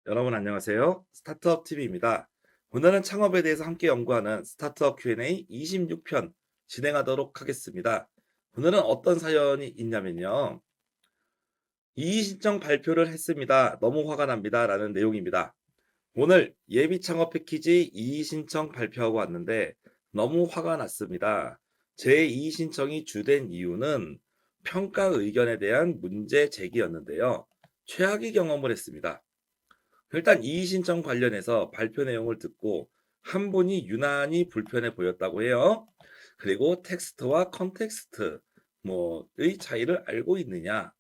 여러분 안녕하세요. 스타트업 TV입니다. 오늘은 창업에 대해서 함께 연구하는 스타트업 Q&A 26편 진행하도록 하겠습니다. 오늘은 어떤 사연이 있냐면요. 이의 신청 발표를 했습니다. 너무 화가 납니다. 라는 내용입니다. 오늘 예비 창업 패키지 이의 신청 발표하고 왔는데 너무 화가 났습니다. 제 이의 신청이 주된 이유는 평가 의견에 대한 문제 제기였는데요. 최악의 경험을 했습니다. 일단 이의 신청 관련해서 발표 내용을 듣고 한 분이 유난히 불편해 보였다고 해요. 그리고 텍스트와 컨텍스트 뭐의 차이를 알고 있느냐?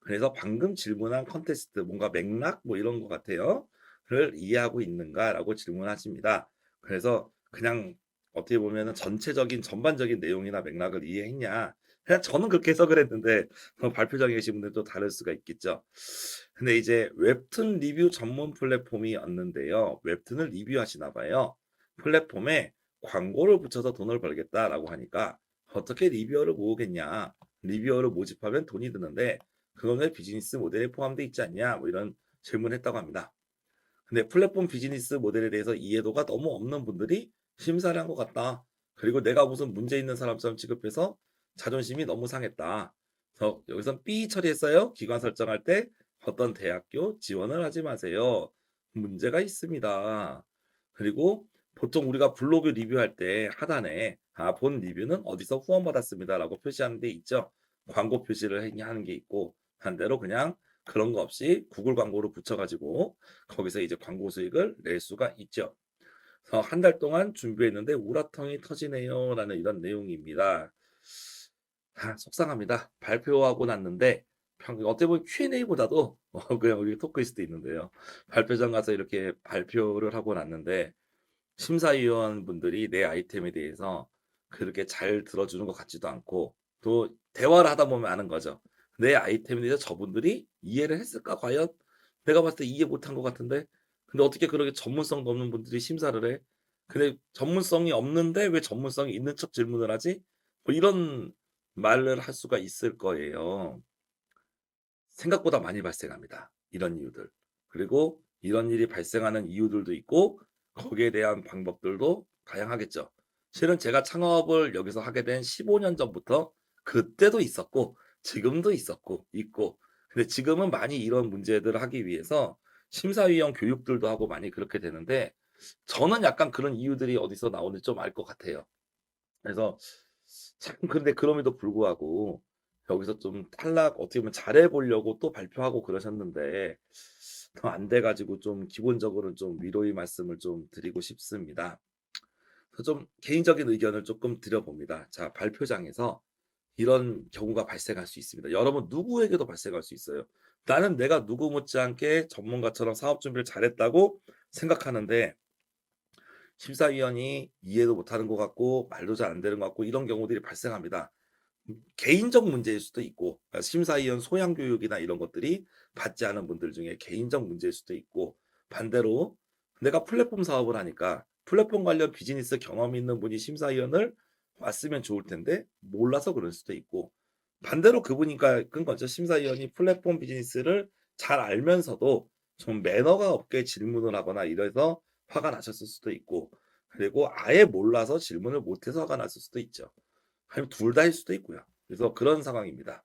그래서 방금 질문한 컨텍스트 뭔가 맥락 뭐 이런 것 같아요. 를 이해하고 있는가라고 질문하십니다. 그래서 그냥 어떻게 보면은 전체적인 전반적인 내용이나 맥락을 이해했냐? 그냥 저는 그렇게 해석을 했는데 발표장에 계신 분들도 다를 수가 있겠죠. 근데 이제 웹툰 리뷰 전문 플랫폼이었는데요. 웹툰을 리뷰하시나 봐요. 플랫폼에 광고를 붙여서 돈을 벌겠다라고 하니까 어떻게 리뷰어를 모으겠냐? 리뷰어를 모집하면 돈이 드는데 그건 왜 비즈니스 모델에 포함되어 있지 않냐? 뭐 이런 질문을 했다고 합니다. 근데 플랫폼 비즈니스 모델에 대해서 이해도가 너무 없는 분들이 심사를 한 것 같다. 그리고 내가 무슨 문제 있는 사람처럼 취급해서 자존심이 너무 상했다. 그래서 여기서 B 처리했어요. 기관 설정할 때 어떤 대학교 지원을 하지 마세요. 문제가 있습니다. 그리고 보통 우리가 블로그 리뷰할 때 하단에 본 리뷰는 어디서 후원받았습니다라고 표시하는 데 있죠. 광고 표시를 하는 게 있고 반대로 그냥 그런 거 없이 구글 광고를 붙여가지고 거기서 이제 광고 수익을 낼 수가 있죠. 그래서 한 달 동안 준비했는데 우라통이 터지네요라는 이런 내용입니다. 속상합니다. 발표하고 났는데 어떻게 보면 Q&A보다도 그냥 우리 토크일 수도 있는데요. 발표장 가서 이렇게 발표를 하고 났는데 심사위원분들이 내 아이템에 대해서 그렇게 잘 들어주는 것 같지도 않고 또 대화를 하다 보면 아는 거죠. 내 아이템에 대해서 저분들이 이해를 했을까 과연? 내가 봤을 때 이해 못한 것 같은데 근데 어떻게 그렇게 전문성도 없는 분들이 심사를 해? 근데 전문성이 없는데 왜 전문성이 있는 척 질문을 하지? 뭐 이런 말을 할 수가 있을 거예요. 생각보다 많이 발생합니다. 이런 이유들. 그리고 이런 일이 발생하는 이유들도 있고 거기에 대한 방법들도 다양하겠죠. 실은 제가 창업을 여기서 하게 된 15년 전부터 그때도 있었고 지금도 있었고 있고 근데 지금은 많이 이런 문제들을 하기 위해서 심사위원 교육들도 하고 많이 그렇게 되는데 저는 약간 그런 이유들이 어디서 나오는지 좀 알 것 같아요. 그래서 참 근데 그럼에도 불구하고 여기서 좀 탈락 어떻게 보면 잘해 보려고 또 발표하고 그러셨는데 더 안 돼 가지고 좀 기본적으로는 좀 위로의 말씀을 좀 드리고 싶습니다. 그래서 좀 개인적인 의견을 쪼끔 드려 봅니다. 자, 발표장에서 이런 경우가 발생할 수 있습니다. 여러분 누구에게도 발생할 수 있어요. 나는 내가 누구 못지않게 전문가처럼 사업 준비를 잘했다고 생각하는데 심사위원이 이해도 못하는 것 같고 말도 잘 안 되는 것 같고 이런 경우들이 발생합니다. 개인적 문제일 수도 있고 그러니까 심사위원 소양 교육이나 이런 것들이 받지 않은 분들 중에 개인적 문제일 수도 있고 반대로 내가 플랫폼 사업을 하니까 플랫폼 관련 비즈니스 경험이 있는 분이 심사위원을 왔으면 좋을 텐데 몰라서 그럴 수도 있고 반대로 그분이니까 끈 거죠. 심사위원이 플랫폼 비즈니스를 잘 알면서도 좀 매너가 없게 질문을 하거나 이래서 화가 나셨을 수도 있고 그리고 아예 몰라서 질문을 못해서 화가 났을 수도 있죠. 아니면 둘 다일 수도 있고요. 그래서 그런 상황입니다.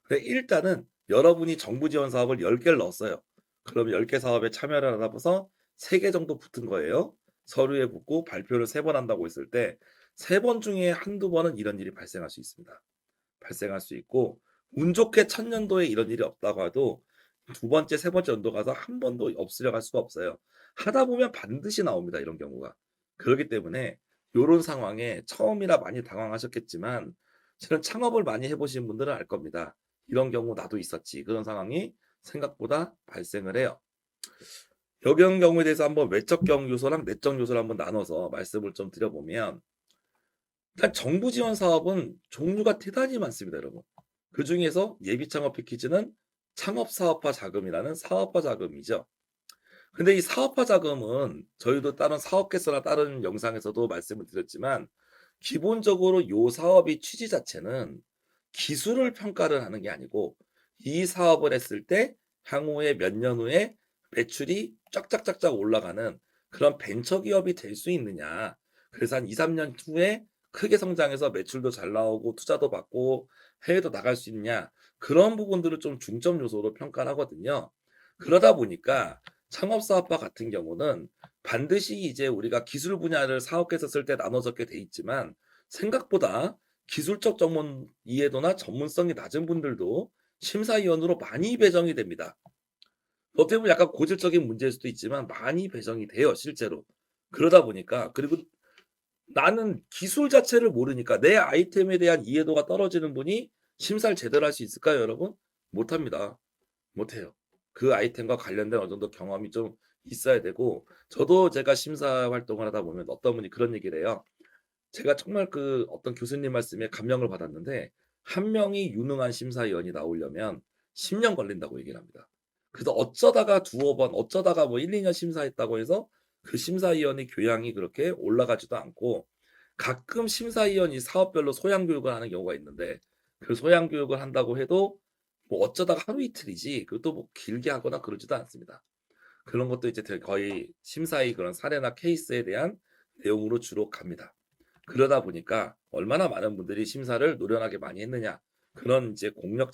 근데 일단은 여러분이 정부 지원 사업을 10 개를 넣었어요. 그럼 10개 사업에 참여를 하다 보서 3개 정도 붙은 거예요. 서류에 붙고 발표를 3번 한다고 했을 때 3번 중에 한두 번은 이런 일이 발생할 수 있습니다. 발생할 수 있고 운 좋게 첫 년도에 이런 일이 없다고 해도 두 번째, 세 번째 연도 가서 한 번도 없으려 할 수가 없어요. 하다 보면 반드시 나옵니다, 이런 경우가. 그렇기 때문에 요런 상황에 처음이라 많이 당황하셨겠지만 실은 창업을 많이 해 보신 분들은 알 겁니다. '이런 경우 나도 있었지.' 그런 상황이 생각보다 발생을 해요. 이런 경우에 대해서 한번 외적경 요소랑 내적 요소를 한번 나눠서 말씀을 좀 드려 보면 일단 정부 지원 사업은 종류가 대단히 많습니다, 여러분. 그중에서 예비 창업 패키지는 창업 사업화 자금이라는 사업화 자금이죠. 근데 이 사업화 자금은 저희도 다른 사업개서나 다른 영상에서도 말씀을 드렸지만 기본적으로 요 사업의 취지 자체는 기술을 평가를 하는 게 아니고 이 사업을 했을 때 향후에 몇 년 후에 매출이 쫙쫙쫙쫙 올라가는 그런 벤처 기업이 될 수 있느냐. 그래서 한 2-3년 후에 크게 성장해서 매출도 잘 나오고 투자도 받고 해외도 나갈 수 있냐. 그런 부분들을 좀 중점 요소로 평가를 하거든요. 그러다 보니까 창업 사업화 같은 경우는 반드시 이제 우리가 기술 분야를 사업계에서 쓸 때 나눠 적게 돼 있지만 생각보다 기술적 전문 이해도나 전문성이 낮은 분들도 심사위원으로 많이 배정이 됩니다. 어떻게 보면 약간 고질적인 문제일 수도 있지만 많이 배정이 돼요, 실제로. 그러다 보니까 그리고 나는 기술 자체를 모르니까 내 아이템에 대한 이해도가 떨어지는 분이 심사를 제대로 할 수 있을까요, 여러분? 못합니다. 못해요. 그 아이템과 관련된 어느 정도 경험이 좀 있어야 되고 저도 제가 심사 활동을 하다 보면 어떤 분이 그런 얘기를 해요. 제가 정말 그 어떤 교수님 말씀에 감명을 받았는데 한 명이 유능한 심사위원이 나오려면 10년 걸린다고 얘기를 합니다. 그래서 어쩌다가 두어 번 어쩌다가 뭐 1-2년 심사했다고 해서 그 심사위원의 교양이 그렇게 올라가지도 않고 가끔 심사위원이 사업별로 소양 교육을 하는 경우가 있는데 그 소양 교육을 한다고 해도 뭐 어쩌다가 하루 이틀이지 그것도 뭐 길게 하거나 그러지도 않습니다. 그런 것도 이제 거의 심사의 그런 사례나 케이스에 대한 내용으로 주로 갑니다. 그러다 보니까 얼마나 많은 분들이 심사를 노련하게 많이 했느냐. 그런 이제 공력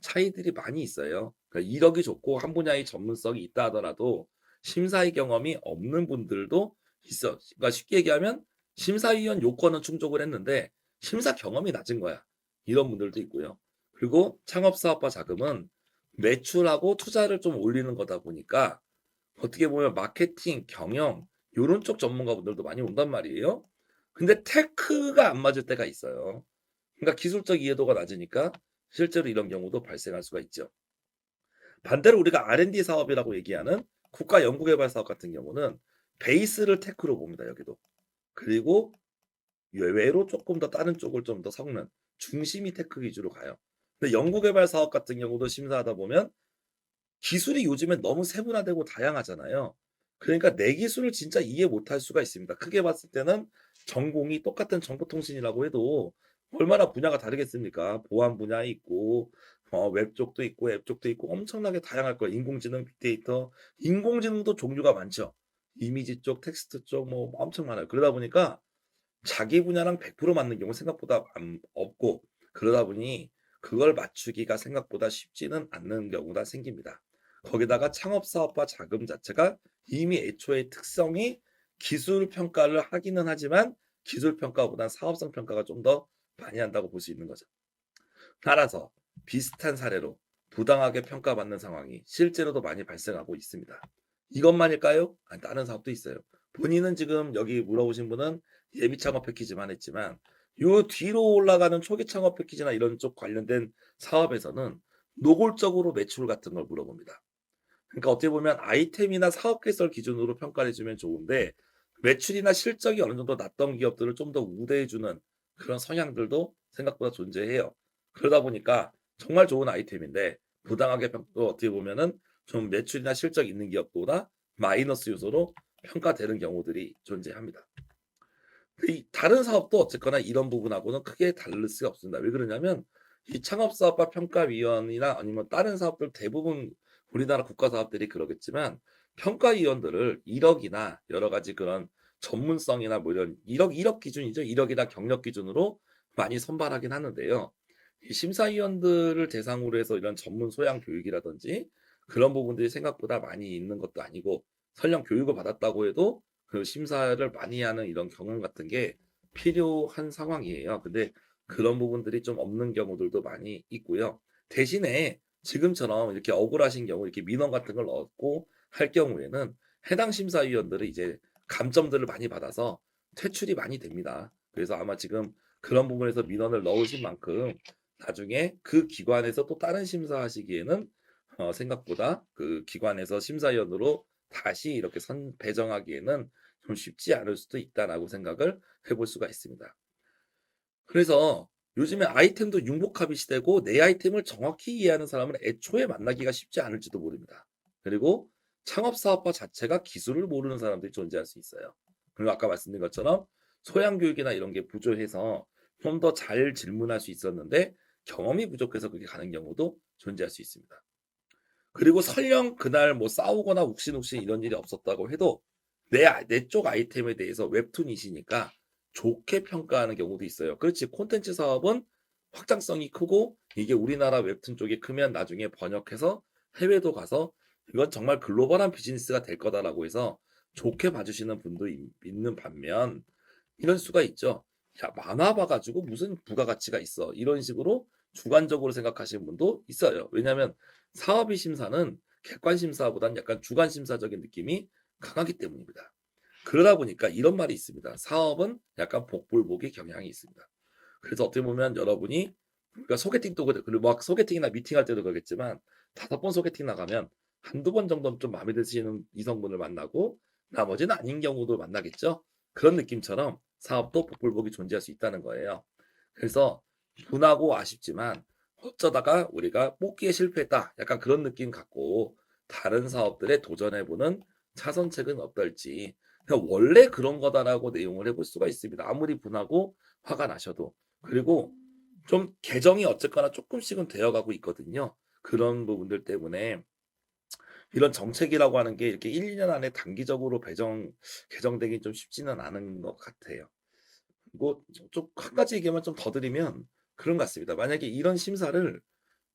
차이들이 많이 있어요. 그러니까 이력이 좋고 한 분야의 전문성이 있다 하더라도 심사의 경험이 없는 분들도 있어. 그러니까 쉽게 얘기하면 심사위원 요건은 충족을 했는데 심사 경험이 낮은 거야. 이런 분들도 있고요. 그리고 창업사업화 자금은 매출하고 투자를 좀 올리는 거다 보니까 어떻게 보면 마케팅, 경영 요런 쪽 전문가분들도 많이 온단 말이에요. 근데 테크가 안 맞을 때가 있어요. 그러니까 기술적 이해도가 낮으니까 실제로 이런 경우도 발생할 수가 있죠. 반대로 우리가 R&D 사업이라고 얘기하는 국가 연구개발 사업 같은 경우는 베이스를 테크로 봅니다, 여기도. 그리고 외외로 조금 더 다른 쪽을 좀 더 섞는 중심이 테크 위주로 가요. 근데 연구개발 사업 같은 경우도 심사하다 보면 기술이 요즘엔 너무 세분화되고 다양하잖아요. 그러니까 내 기술을 진짜 이해 못할 수가 있습니다. 크게 봤을 때는 전공이 똑같은 정보통신이라고 해도 얼마나 분야가 다르겠습니까? 보안 분야에 있고 웹 쪽도 있고 앱 쪽도 있고 엄청나게 다양할 거예요. 인공지능, 빅데이터, 인공지능도 종류가 많죠. 이미지 쪽, 텍스트 쪽 뭐 엄청 많아요. 그러다 보니까 자기 분야랑 100% 맞는 경우 생각보다 없고 그러다 보니 그걸 맞추기가 생각보다 쉽지는 않는 경우가 생깁니다. 거기다가 창업 사업화 자금 자체가 이미 애초에 특성이 기술 평가를 하기는 하지만 기술 평가보다 사업성 평가가 좀 더 많이 한다고 볼 수 있는 거죠. 따라서 비슷한 사례로 부당하게 평가받는 상황이 실제로도 많이 발생하고 있습니다. 이것만일까요? 아니, 다른 사업도 있어요. 본인은 지금 여기 물어보신 분은 예비 창업 패키지만 했지만 요 뒤로 올라가는 초기 창업 패키지나 이런 쪽 관련된 사업에서는 노골적으로 매출 같은 걸 물어봅니다. 그러니까 어떻게 보면 아이템이나 사업 개설 기준으로 평가를 해 주면 좋은데 매출이나 실적이 어느 정도 났던 기업들을 좀 더 우대해 주는 그런 성향들도 생각보다 존재해요. 그러다 보니까 정말 좋은 아이템인데 부당하게 또 어떻게 보면은 좀 매출이나 실적이 있는 기업보다 마이너스 요소로 평가되는 경우들이 존재합니다. 이 다른 사업도 어쨌거나 이런 부분하고는 크게 다를 수가 없습니다. 왜 그러냐면 이 창업사업화 평가위원이나 아니면 다른 사업들 대부분 우리나라 국가 사업들이 그러겠지만 평가위원들을 이력이나 여러 가지 그런 전문성이나 뭐 이런 이력 기준이죠. 이력이나 경력 기준으로 많이 선발하긴 하는데요. 이 심사위원들을 대상으로 해서 이런 전문 소양 교육이라든지 그런 부분들이 생각보다 많이 있는 것도 아니고 설령 교육을 받았다고 해도 그 심사를 많이 하는 이런 경험 같은 게 필요한 상황이에요. 근데 그런 부분들이 좀 없는 경우들도 많이 있고요. 대신에 지금처럼 이렇게 억울하신 경우 이렇게 민원 같은 걸 얻고 할 경우에는 해당 심사위원들은 이제 감점들을 많이 받아서 퇴출이 많이 됩니다. 그래서 아마 지금 그런 부분에서 민원을 넣으신 만큼 나중에 그 기관에서 또 다른 심사하시기에는 생각보다 그 기관에서 심사위원으로 다시 이렇게 배정하기에는 좀 쉽지 않을 수도 있다라고 생각을 해볼 수가 있습니다. 그래서 요즘에 아이템도 융복합이 시대고 내 아이템을 정확히 이해하는 사람은 애초에 만나기가 쉽지 않을지도 모릅니다. 그리고 창업 사업화 자체가 기술을 모르는 사람들이 존재할 수 있어요. 그리고 아까 말씀드린 것처럼 소양 교육이나 이런 게 부족해서 좀 더 잘 질문할 수 있었는데 경험이 부족해서 그게 가는 경우도 존재할 수 있습니다. 그리고 설령 그날 뭐 싸우거나 욱신욱신 이런 일이 없었다고 해도 내 쪽 아이템에 대해서 웹툰이시니까 좋게 평가하는 경우도 있어요. 그렇지, 콘텐츠 사업은 확장성이 크고 이게 우리나라 웹툰 쪽이 크면 나중에 번역해서 해외도 가서 이건 정말 글로벌한 비즈니스가 될 거다라고 해서 좋게 봐주시는 분도 있는 반면 이런 수가 있죠. 야, 만화 봐가지고 무슨 부가가치가 있어. 이런 식으로 주관적으로 생각하시는 분도 있어요. 왜냐하면 사업의 심사는 객관 심사보다는 약간 주관 심사적인 느낌이 강하기 때문입니다. 그러다 보니까 이런 말이 있습니다. 사업은 약간 복불복의 경향이 있습니다. 그래서 어떻게 보면 여러분이 그러니까 소개팅도 그리고 막 소개팅이나 미팅할 때도 그러겠지만 5번 소개팅 나가면 한두 번 정도는 좀 마음에 드시는 이성분을 만나고 나머지는 아닌 경우도 만나겠죠. 그런 느낌처럼 사업도 복불복이 존재할 수 있다는 거예요. 그래서 분하고 아쉽지만 어쩌다가 우리가 뽑기에 실패했다. 약간 그런 느낌 갖고 다른 사업들에 도전해보는 차선책은 어떨지. 그냥 원래 그런 거다라고 내용을 해볼 수가 있습니다. 아무리 분하고 화가 나셔도. 그리고 좀 개정이 어쨌거나 조금씩은 되어가고 있거든요. 그런 부분들 때문에 이런 정책이라고 하는 게 이렇게 1, 2년 안에 단기적으로 개정되기 좀 쉽지는 않은 것 같아요. 뭐 좀 한 가지 얘기만 좀 더 드리면 그런 것 같습니다. 만약에 이런 심사를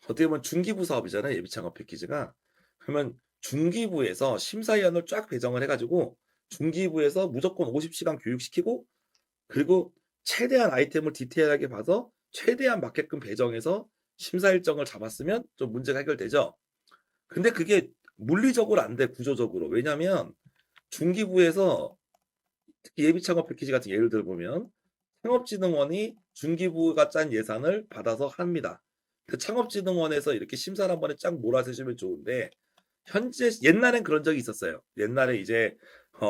어떻게 보면 중기부 사업이잖아요, 예비창업 패키지가. 그러면 중기부에서 심사위원을 쫙 배정을 해 가지고 중기부에서 무조건 50시간 교육시키고 그리고 최대한 아이템을 디테일하게 봐서 최대한 맞게끔 배정해서 심사 일정을 잡았으면 좀 문제가 해결되죠. 근데 그게 물리적으로 안 돼, 구조적으로. 왜냐면 중기부에서 특히 예비창업 패키지 같은 예를 들어 보면 창업진흥원이 중기부가 짠 예산을 받아서 합니다. 그 창업진흥원에서 이렇게 심사를 한 번에 쫙 몰아세주면 좋은데 현재 옛날엔 그런 적이 있었어요. 옛날에 이제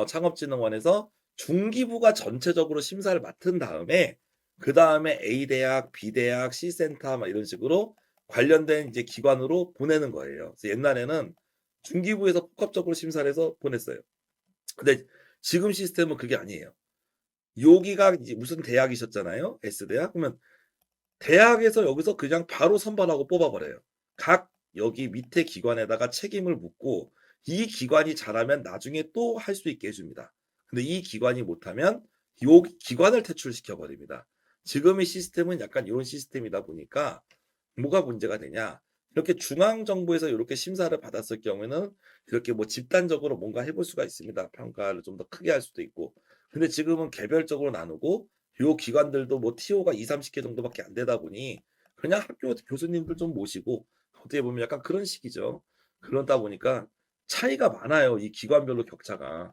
창업진흥원에서 중기부가 전체적으로 심사를 맡은 다음에 그 다음에 A 대학, B 대학, C 센터 막 이런 식으로 관련된 이제 기관으로 보내는 거예요. 그래서 옛날에는 중기부에서 복합적으로 심사를 해서 보냈어요. 근데 지금 시스템은 그게 아니에요. 여기가 이제 무슨 대학이셨잖아요. S대학. 그러면 대학에서 여기서 그냥 바로 선발하고 뽑아버려요. 각 여기 밑에 기관에다가 책임을 묻고 이 기관이 잘하면 나중에 또 할 수 있게 해줍니다. 근데 이 기관이 못하면 요 기관을 퇴출시켜 버립니다. 지금의 시스템은 약간 이런 시스템이다 보니까 뭐가 문제가 되냐? 이렇게 중앙 정부에서 이렇게 심사를 받았을 경우에는 이렇게 뭐 집단적으로 뭔가 해볼 수가 있습니다. 평가를 좀 더 크게 할 수도 있고. 근데 지금은 개별적으로 나누고 요 기관들도 뭐 TO가 2-30개 정도밖에 안 되다 보니 그냥 학교 교수님들 좀 모시고 어떻게 보면 약간 그런 식이죠. 그러다 보니까 차이가 많아요. 이 기관별로 격차가.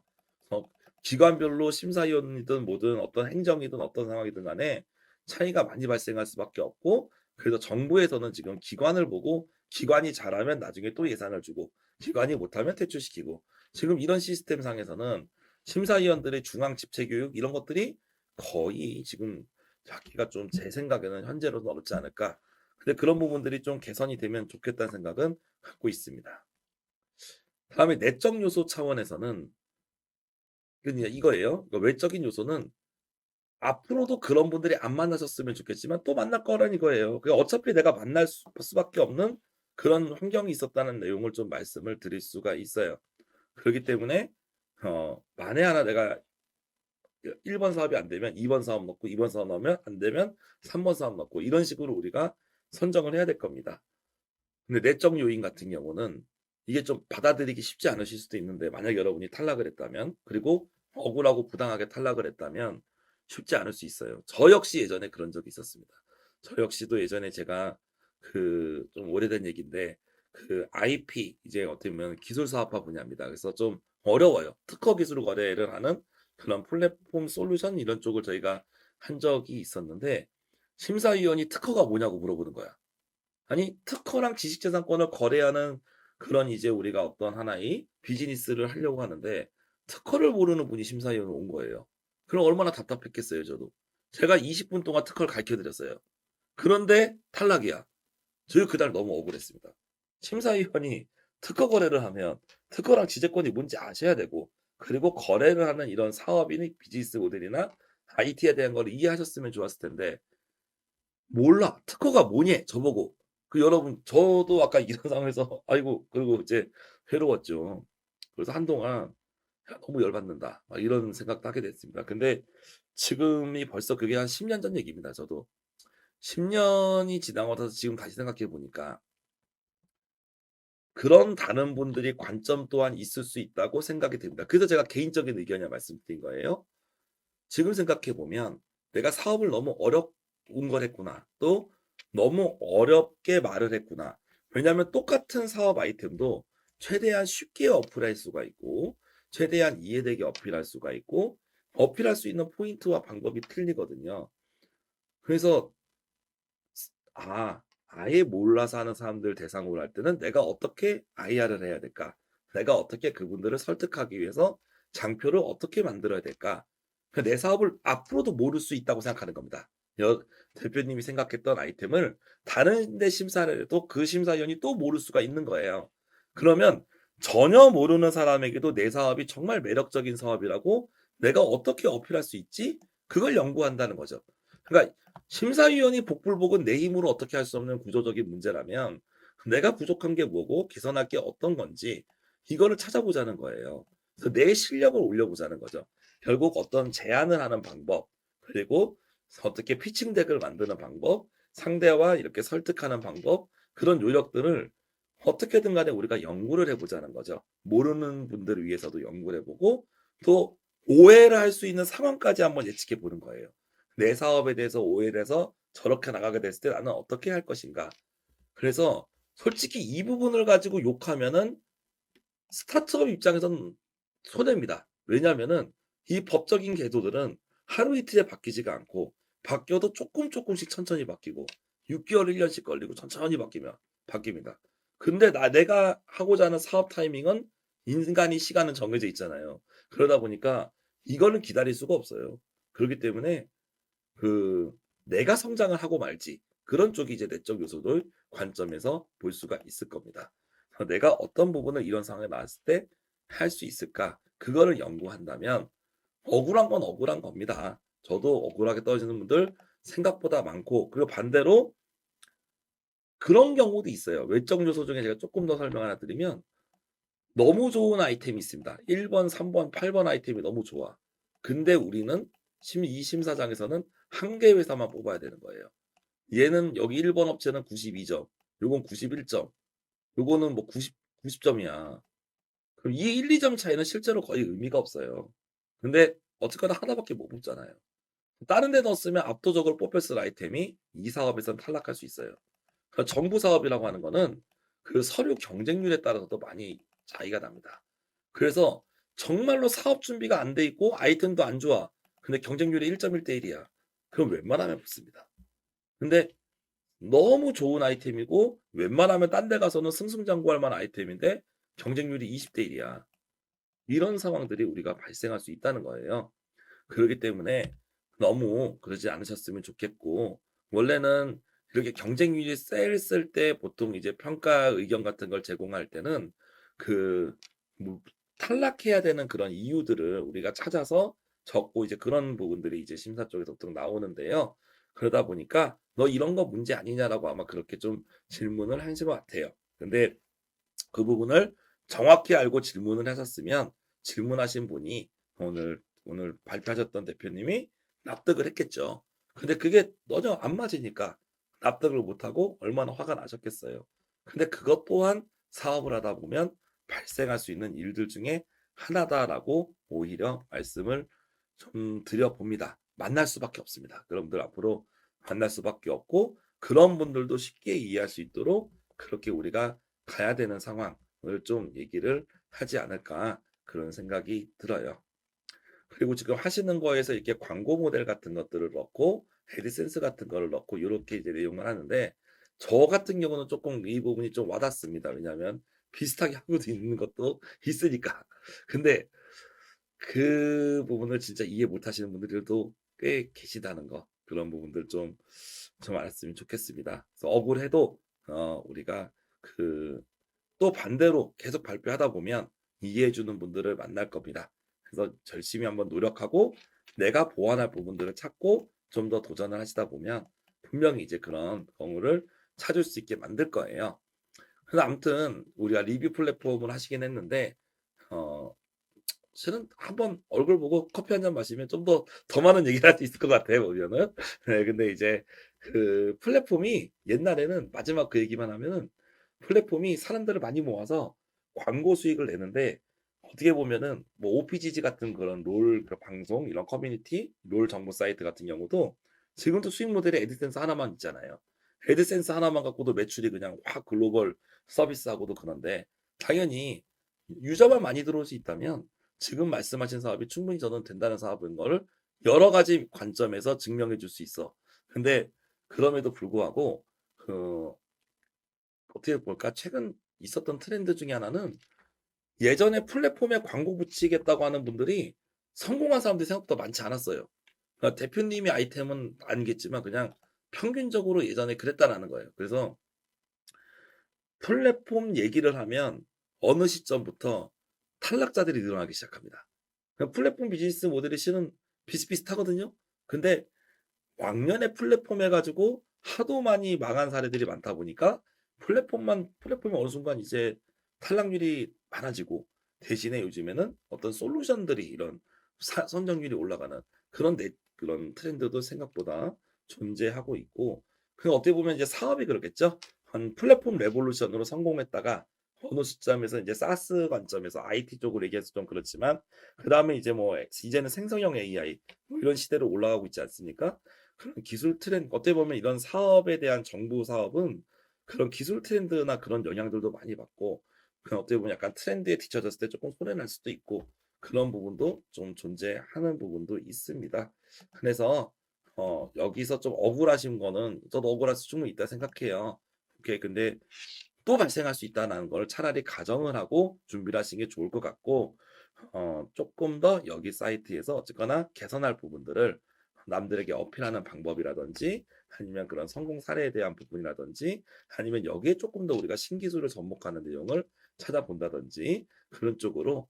어, 기관별로 심사위원이든 뭐든 어떤 행정이든 어떤 상황이든 간에 차이가 많이 발생할 수밖에 없고 그래서 정부에서는 지금 기관을 보고 기관이 잘하면 나중에 또 예산을 주고 기관이 못하면 퇴출시키고 지금 이런 시스템 상에서는 심사위원들의 중앙 집체 교육 이런 것들이 거의 지금 잡기가 좀 제 생각에는 현재로는 어렵지 않을까. 근데 그런 부분들이 좀 개선이 되면 좋겠다는 생각은 갖고 있습니다. 다음에 내적 요소 차원에서는 그냥 이거예요. 그러니까 외적인 요소는 앞으로도 그런 분들이 안 만나셨으면 좋겠지만 또 만날 거란 이거예요. 어차피 내가 만날 수밖에 없는 그런 환경이 있었다는 내용을 좀 말씀을 드릴 수가 있어요. 그렇기 때문에 만에 하나 내가 1번 사업이 안 되면 2번 사업 넣고 2번 사업 넣으면 안 되면 3번 사업 넣고 이런 식으로 우리가 선정을 해야 될 겁니다. 근데 내적 요인 같은 경우는 이게 좀 받아들이기 쉽지 않으실 수도 있는데 만약 여러분이 탈락을 했다면 그리고 억울하고 부당하게 탈락을 했다면 쉽지 않을 수 있어요. 저 역시 예전에 그런 적이 있었습니다. 저 역시도 예전에 제가 그 좀 오래된 얘기인데 그 IP 이제 어떻게 보면 기술 사업화 분야입니다. 그래서 좀 어려워요. 특허 기술 거래를 하는 그런 플랫폼 솔루션 이런 쪽을 저희가 한 적이 있었는데 심사위원이 특허가 뭐냐고 물어보는 거야. 아니 특허랑 지식재산권을 거래하는 그런 이제 우리가 어떤 하나의 비즈니스를 하려고 하는데 특허를 모르는 분이 심사위원으로 온 거예요. 그럼 얼마나 답답했겠어요, 저도. 제가 20분 동안 특허를 가르쳐 드렸어요. 그런데 탈락이야. 저 그날 너무 억울했습니다. 심사위원이 특허 거래를 하면 특허랑 지재권이 뭔지 아셔야 되고 그리고 거래를 하는 이런 사업이나 비즈니스 모델이나 IT에 대한 걸 이해하셨으면 좋았을 텐데 몰라. 특허가 뭐니? 저보고. 여러분 저도 아까 이런 상황에서 아이고 그리고 이제 괴로웠죠. 그래서 한동안 '야 너무 열받는다.' 막 이런 생각도 하게 됐습니다. 근데 지금이 벌써 그게 한 10년 전 얘기입니다 저도. 10 년이 지나고 나서 지금 다시 생각해 보니까 그런 다른 분들이 관점 또한 있을 수 있다고 생각이 됩니다. 그래서 제가 개인적인 의견이라 말씀드린 거예요. 지금 생각해 보면 '내가 사업을 너무 어려운 걸 했구나.' 또 '너무 어렵게 말을 했구나.' 왜냐하면 똑같은 사업 아이템도 최대한 쉽게 어플할 수가 있고 최대한 이해되게 어필할 수가 있고 어필할 수 있는 포인트와 방법이 틀리거든요. 그래서 아예 몰라서 하는 사람들 대상으로 할 때는 '내가 어떻게 IR을 해야 될까? 내가 어떻게 그분들을 설득하기 위해서 장표를 어떻게 만들어야 될까?' 내 사업을 앞으로도 모를 수 있다고 생각하는 겁니다. 대표님이 생각했던 아이템을 다른 데 심사를 해도 그 심사위원이 또 모를 수가 있는 거예요. 그러면 전혀 모르는 사람에게도 내 사업이 정말 매력적인 사업이라고 '내가 어떻게 어필할 수 있지?' 그걸 연구한다는 거죠. 그러니까 심사위원이 복불복은 내 힘으로 어떻게 할 수 없는 구조적인 문제라면 내가 부족한 게 뭐고 개선할 게 어떤 건지 이거를 찾아보자는 거예요. 그래서 내 실력을 올려보자는 거죠. 결국 어떤 제안을 하는 방법, 그리고 어떻게 피칭 덱을 만드는 방법, 상대와 이렇게 설득하는 방법, 그런 요령들을 어떻게든 간에 우리가 연구를 해 보자는 거죠. 모르는 분들을 위해서도 연구를 해 보고 또 오해를 할 수 있는 상황까지 한번 예측해 보는 거예요. 내 사업에 대해서 오해를 해서 저렇게 나가게 됐을 때 나는 어떻게 할 것인가. 그래서 솔직히 이 부분을 가지고 욕하면은 스타트업 입장에서는 손해입니다. 왜냐하면은 이 법적인 제도들은 하루 이틀에 바뀌지가 않고 바뀌어도 쪼끔씩 천천히 바뀌고 6 개월 1 년씩 걸리고 천천히 바뀌면 바뀝니다. 근데 내가 하고자 하는 사업 타이밍은 인간이 시간은 정해져 있잖아요. 그러다 보니까 이거는 기다릴 수가 없어요. 그렇기 때문에 그 내가 성장을 하고 말지 그런 쪽이 이제 내적 요소들 관점에서 볼 수가 있을 겁니다. 내가 어떤 부분을 이런 상황에 나왔을 때 할 수 있을까? 그거를 연구한다면 억울한 건 억울한 겁니다. 저도 억울하게 떨어지는 분들 생각보다 많고 그리고 반대로 그런 경우도 있어요. 외적 요소 중에 제가 조금 더 설명 하나 드리면 너무 좋은 아이템이 있습니다. 1 번, 3 번, 8번 아이템이 너무 좋아. 근데 우리는 이 심사장에서는 한 개 회사만 뽑아야 되는 거예요. 얘는 여기 1번 업체는 92 점, 요건 91 점, 요거는 뭐 90 점이야. 그럼 이 1-2점 차이는 실제로 거의 의미가 없어요. 근데 어쨌거나 하나 밖에 못 뽑잖아요. 다른 데 넣었으면 압도적으로 뽑혔을 아이템이 이 사업에선 탈락할 수 있어요. 그러니까 정부 사업이라고 하는 거는 그 서류 경쟁률에 따라서도 많이 차이가 납니다. 그래서 정말로 사업 준비가 안 돼 있고 아이템도 안 좋아. 근데 경쟁률이 1.1 대 1 이야. 그럼 웬만하면 붙습니다. 근데 너무 좋은 아이템이고 웬만하면 딴 데 가서는 승승장구할 만한 아이템인데 경쟁률이 20대 1 이야. 이런 상황들이 우리가 발생할 수 있다는 거예요. 그러기 때문에 너무 그러지 않으셨으면 좋겠고 원래는 이렇게 경쟁률이 셌을 때 보통 이제 평가 의견 같은 걸 제공할 때는 그 뭐 탈락해야 되는 그런 이유들을 우리가 찾아서 적고 이제 그런 부분들이 이제 심사 쪽에서 보통 나오는데요. 그러다 보니까 "너 이런 거 문제 아니냐?"라고 아마 그렇게 좀 질문을 하신 것 같아요. 근데 그 부분을 정확히 알고 질문을 하셨으면 질문하신 분이 오늘 발표하셨던 대표님이 납득을 했겠죠. 근데 그게 전혀 안 맞으니까 납득을 못하고 얼마나 화가 나셨겠어요. 근데 그것 또한 사업을 하다 보면 발생할 수 있는 일들 중에 하나다라고 오히려 말씀을 좀 드려 봅니다. 만날 수밖에 없습니다. 여러분들 앞으로 만날 수밖에 없고 그런 분들도 쉽게 이해할 수 있도록 그렇게 우리가 가야 되는 상황을 좀 얘기를 하지 않을까 그런 생각이 들어요. 그리고 지금 하시는 거에서 이렇게 광고 모델 같은 것들을 넣고 애드센스 같은 거를 넣고 요렇게 이제 내용을 하는데 저 같은 경우는 쪼끔 이 부분이 좀 와 닿습니다. 왜냐하면 비슷하게 하고 있는 것도 있으니까. 근데 그 부분을 진짜 이해 못 하시는 분들도 꽤 계시다는 거 그런 부분들 좀 알았으면 좋겠습니다. 그래서 억울해도 우리가 그 또 반대로 계속 발표하다 보면 이해해 주는 분들을 만날 겁니다. 그래서 열심히 한번 노력하고 내가 보완할 부분들을 찾고 좀 더 도전을 하시다 보면 분명히 이제 그런 경우를 찾을 수 있게 만들 거예요. 그래서 아무튼 우리가 리뷰 플랫폼을 하시긴 했는데 어 실은 한번 얼굴 보고 커피 한 잔 마시면 좀 더 많은 얘기를 할 수 있을 것 같아요 보면은. 네 근데 이제 그 플랫폼이 옛날에는 마지막 그 얘기만 하면은 플랫폼이 사람들을 많이 모아서 광고 수익을 내는데 어떻게 보면은 뭐 OPGG 같은 그런 롤 그 방송 이런 커뮤니티 롤 정보 사이트 같은 경우도 지금도 수익 모델이 애드센스 하나만 있잖아요. 애드센스 하나만 갖고도 매출이 그냥 확 글로벌 서비스하고도 그런데 당연히 유저만 많이 들어올 수 있다면 지금 말씀하신 사업이 충분히 저는 된다는 사업인 거를 여러 가지 관점에서 증명해 줄 수 있어. 근데 그럼에도 불구하고 그 어떻게 볼까? 최근 있었던 트렌드 중에 하나는 예전에 플랫폼에 광고 붙이겠다고 하는 분들이 성공한 사람들이 생각보다 많지 않았어요. 그러니까 대표님의 아이템은 아니겠지만 그냥 평균적으로 예전에 그랬다라는 거예요. 그래서 플랫폼 얘기를 하면 어느 시점부터 탈락자들이 늘어나기 시작합니다. 플랫폼 비즈니스 모델이 실은 비슷비슷하거든요. 근데 왕년에 플랫폼 해가지고 하도 많이 망한 사례들이 많다 보니까 플랫폼이 어느 순간 이제 탈락률이 많아지고 대신에 요즘에는 어떤 솔루션들이 이런 선정률이 올라가는 그런 트렌드도 생각보다 존재하고 있고 그 어떻게 보면 이제 사업이 그렇겠죠. 한 플랫폼 레볼루션으로 성공했다가 어느 시점에서 이제 사스 관점에서 IT 쪽으로 얘기해서 좀 그렇지만 그 다음에 이제 뭐 이제는 생성형 AI 뭐 이런 시대로 올라가고 있지 않습니까? 그런 기술 트렌드 어떻게 보면 이런 사업에 대한 정부 사업은 그런 기술 트렌드나 그런 영향들도 많이 받고 그 어떻게 보면 약간 트렌드에 뒤처졌을 때 조금 손해 날 수도 있고 그런 부분도 좀 존재하는 부분도 있습니다. 그래서 여기서 좀 억울하신 거는 저도 억울할 수 충분히 있다 생각해요. 오케이 근데 또 발생할 수 있다는 걸 차라리 가정을 하고 준비를 하시는 게 좋을 것 같고 조금 더 여기 사이트에서 어쨌거나 개선할 부분들을 남들에게 어필하는 방법이라든지 아니면 그런 성공 사례에 대한 부분이라든지 아니면 여기에 조금 더 우리가 신기술을 접목하는 내용을 찾아본다든지 그런 쪽으로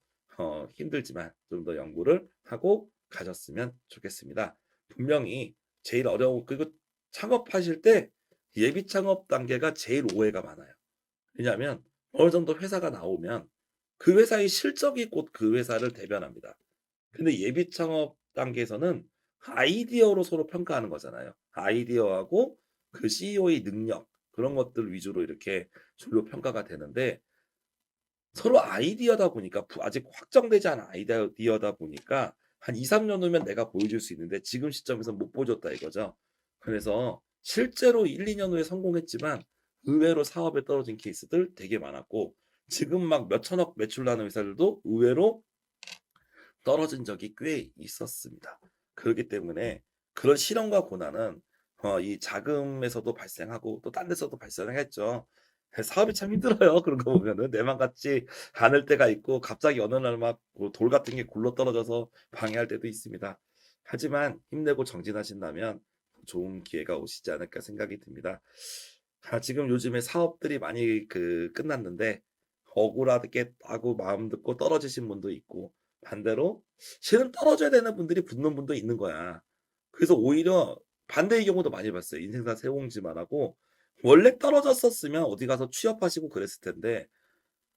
힘들지만 좀 더 연구를 하고 가셨으면 좋겠습니다. 분명히 제일 어려운 그리고 창업하실 때 예비 창업 단계가 제일 오해가 많아요. 왜냐하면 어느 정도 회사가 나오면 그 회사의 실적이 곧 그 회사를 대변합니다. 근데 예비 창업 단계에서는 아이디어로 서로 평가하는 거잖아요. 아이디어하고 그 CEO의 능력 그런 것들 위주로 이렇게 주로 평가가 되는데 서로 아이디어다 보니까 아직 확정되지 않은 아이디어다 보니까 한 2-3년 후면 내가 보여줄 수 있는데 지금 시점에서 못 보여줬다 이거죠. 그래서 실제로 1-2년 후에 성공했지만 의외로 사업에 떨어진 케이스들 되게 많았고 지금 막 몇천억 매출 나는 회사들도 의외로 떨어진 적이 꽤 있었습니다. 그렇기 때문에 그런 시련과 고난은 이 자금에서도 발생하고 또 딴 데서도 발생했죠. 사업이 참 힘들어요. 그런 거 보면은 내 맘 같지 않을 때가 있고 갑자기 어느 날 막 뭐 돌 같은 게 굴러떨어져서 방해할 때도 있습니다. 하지만 힘내고 정진하신다면 좋은 기회가 오시지 않을까 생각이 듭니다. 지금 요즘에 사업들이 많이 끝났는데 억울하게 하고 마음 듣고 떨어지신 분도 있고 반대로 실은 떨어져야 되는 분들이 붙는 분도 있는 거야. 그래서 오히려 반대의 경우도 많이 봤어요. 인생사 세 봉지만 하고 원래 떨어졌었으면 어디 가서 취업하시고 그랬을 텐데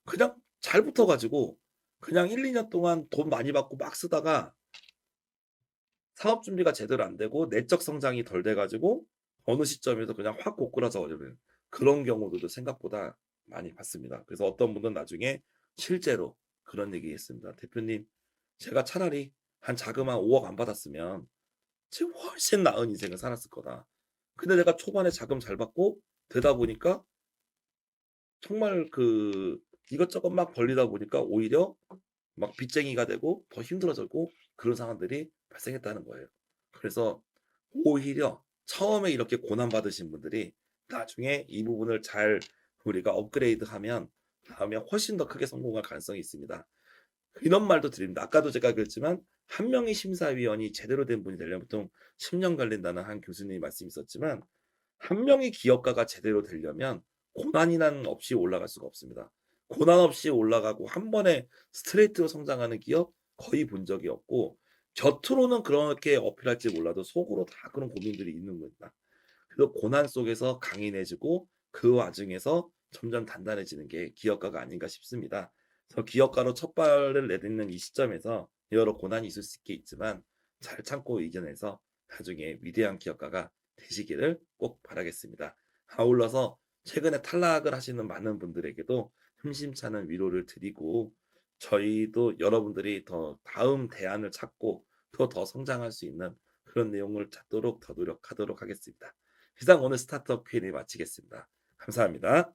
그냥 잘 붙어 가지고 그냥 1-2년 동안 돈 많이 받고 막 쓰다가 사업 준비가 제대로 안 되고 내적 성장이 덜 돼 가지고 어느 시점에서 그냥 확 고꾸라져 버리는 그런 경우들도 생각보다 많이 봤습니다. 그래서 어떤 분은 나중에 실제로 그런 얘기했습니다. "대표님 제가 차라리 한 자금 한 5억 안 받았으면 지금 훨씬 나은 인생을 살았을 거다. 근데 내가 초반에 자금 잘 받고 되다 보니까 정말 이것저것 막 벌리다 보니까 오히려 막 빚쟁이가 되고 더 힘들어졌고 그런 상황들이 발생했다는 거예요. 그래서 오히려 처음에 이렇게 고난 받으신 분들이 나중에 이 부분을 잘 우리가 업그레이드하면 다음에 훨씬 더 크게 성공할 가능성이 있습니다. 이런 말도 드립니다. 아까도 제가 그랬지만 한 명의 심사위원이 제대로 된 분이 되려면 보통 10년 걸린다는 한 교수님이 말씀이 있었지만 한 명의 기업가가 제대로 되려면 고난이난 없이 올라갈 수가 없습니다. 고난 없이 올라가고 한 번에 스트레이트로 성장하는 기업 거의 본 적이 없고 겉으로는 그렇게 어필할지 몰라도 속으로 다 그런 고민들이 있는 겁니다. 그래서 고난 속에서 강인해지고 그 와중에서 점점 단단해지는 게 기업가가 아닌가 싶습니다. 그래서 기업가로 첫 발을 내딛는 이 시점에서 여러 고난이 있을 수 있겠지만 잘 참고 이겨내서 나중에 위대한 기업가가 되시기를 꼭 바라겠습니다. 아울러서 최근에 탈락을 하시는 많은 분들에게도 심심찮은 위로를 드리고 저희도 여러분들이 더 다음 대안을 찾고 또 더 성장할 수 있는 그런 내용을 찾도록 더 노력하도록 하겠습니다. 이상 오늘 스타트업 Q&A 마치겠습니다. 감사합니다.